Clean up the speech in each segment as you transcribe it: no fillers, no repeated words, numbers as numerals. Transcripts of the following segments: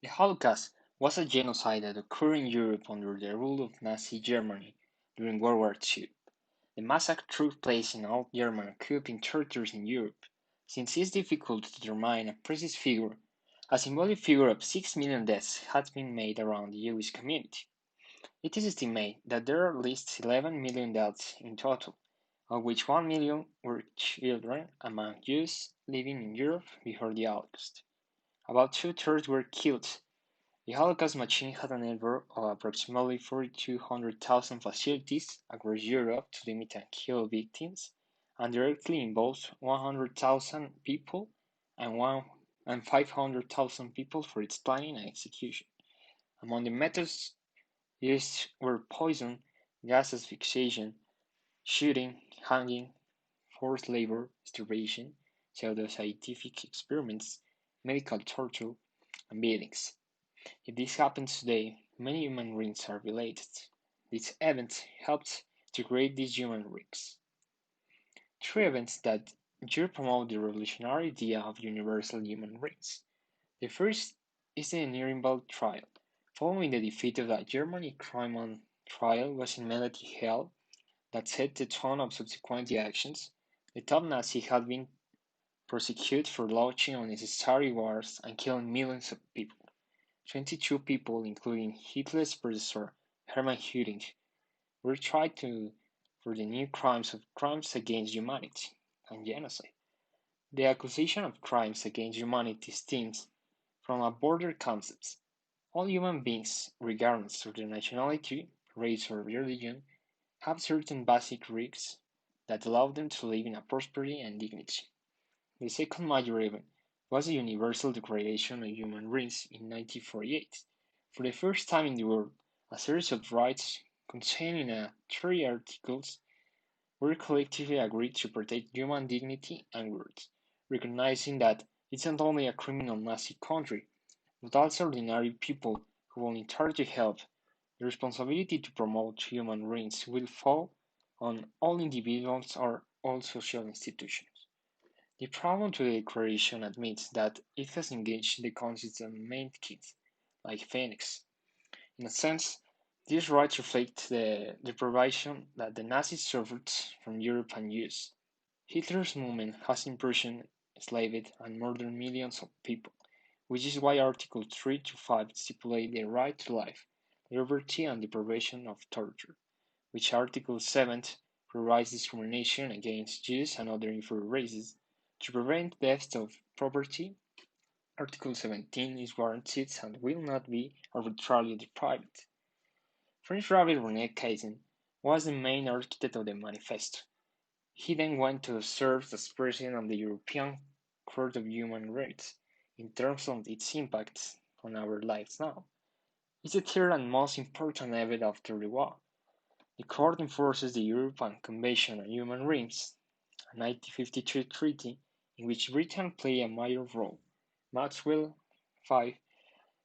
The Holocaust was a genocide that occurred in Europe under the rule of Nazi Germany during World War II. The massacre took place in all German occupying territories in Europe. Since it is difficult to determine a precise figure, a symbolic figure of 6 million deaths has been made around the Jewish community. It is estimated that there are at least 11 million deaths in total, of which 1 million were children among Jews living in Europe before the Holocaust. About two-thirds were killed. The Holocaust machine had a network of approximately 4,200,000 facilities across Europe to limit and kill victims, and directly involved 100,000 people and 500,000 people for its planning and execution. Among the methods used were poison, gas asphyxiation, shooting, hanging, forced labor, starvation, pseudoscientific experiments, medical torture, and beatings. If this happens today, many human rings are related. These events helped to create these human rings. Three events that do promote the revolutionary idea of universal human rings. The first is the Nuremberg trial. Following the defeat of the German crime trial was immediately held that set the tone of subsequent actions. The top Nazi had been prosecuted for launching unnecessary wars and killing millions of people. 22 people, including Hitler's predecessor Hermann Göring, were tried for the new crimes against humanity and genocide. The accusation of crimes against humanity stems from a broader concept. All human beings, regardless of their nationality, race, or religion, have certain basic rights that allow them to live in a prosperity and dignity. The second major event was the Universal Declaration of Human Rights in 1948. For the first time in the world, a series of rights containing 30 articles were collectively agreed to protect human dignity and worth, recognizing that it's not only a criminal Nazi country, but also ordinary people who volunteer to help. The responsibility to promote human rights will fall on all individuals or all social institutions. The problem to the declaration admits that it has engaged the concepts of main kids, like Phoenix. In a sense, these rights reflect the deprivation that the Nazis suffered from European Jews. Hitler's movement has imprisoned, enslaved, and murdered millions of people, which is why Articles 3 to 5 stipulate the right to life, liberty, and deprivation of torture, which Article 7 provides discrimination against Jews and other inferior races. To prevent theft of property, Article 17 is guaranteed and will not be arbitrarily deprived. French Rabbi René Cassin was the main architect of the manifesto. He then went to serve as president of the European Court of Human Rights. In terms of its impact on our lives now, it's the third and most important event after the war. The court enforces the European Convention on Human Rights, a 1953 treaty in which Britain played a major role. Maxwell V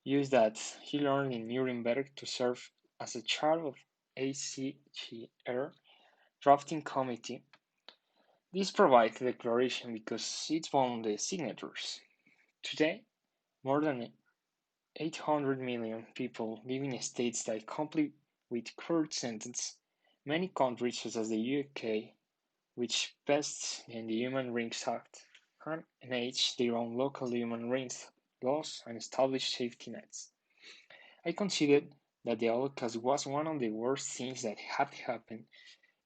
used that he learned in Nuremberg to serve as a chair of ACGR drafting committee. This provides the declaration because it's one of the signatures. Today, more than 800 million people live in states that complete with court sentence. Many countries, such as the UK, which passed in the Human Rights Act, and enacted their own local human rights laws and established safety nets. I consider that the Holocaust was one of the worst things that had happened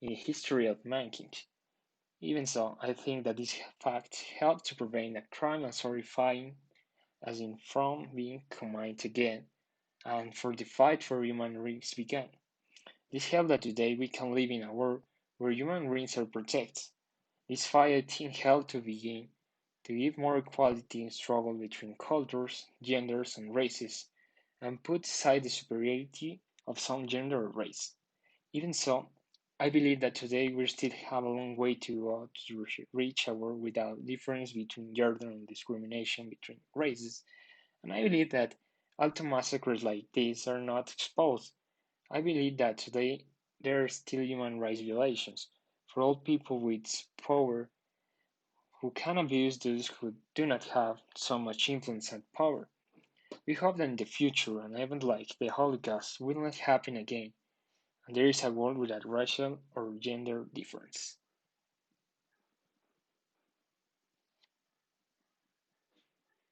in the history of mankind. Even so, I think that this fact helped to prevent a crime as horrifying as in from being committed again, and for the fight for human rights began. This helped that today we can live in a world where human rights are protected. This fight I think helped to begin to give more equality in struggle between cultures, genders, and races, and put aside the superiority of some gender or race. Even so, I believe that today we still have a long way to go to reach a world without difference between gender and discrimination between races, and I believe that auto massacres like these are not exposed. I believe that today there are still human rights violations for all people with power who can abuse those who do not have so much influence and power. We hope that in the future an event like the Holocaust will not happen again, and there is a world without racial or gender difference.